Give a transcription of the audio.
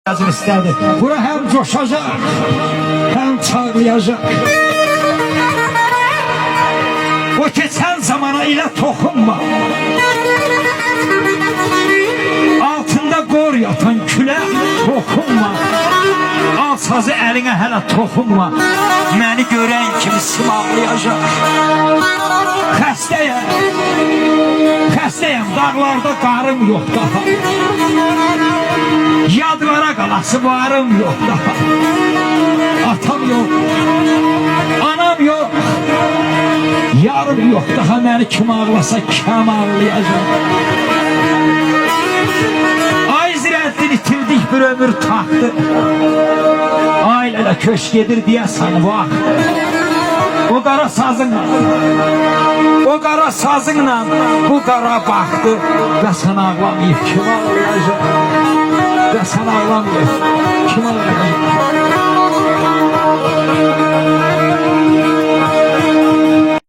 Yazım istedi. Bura hem coşacak hem çağlayacak. O geçen zamana ile dokunma. Altında qor yatan külə dokunma. Al sazı əlinə hələ toxunma. Məni görən kimi simaqlayacaq. Xəstəyəm, dağlarda qarım yox daha. Yadlara qalası varım yox daha. Atam yox, anam yox, yarım yox daha. Məni kim ağlasa kəm ağlayacaq. Ay zirəddin itirdik bir ömür taxtı. Ailələ köş gedir deyəsən vaxt. O qara sazınla bu qara baxdı. Və sən ağlamayıb kim ağlayacaq? Və sən ağlamayıb kim ağlayacaq?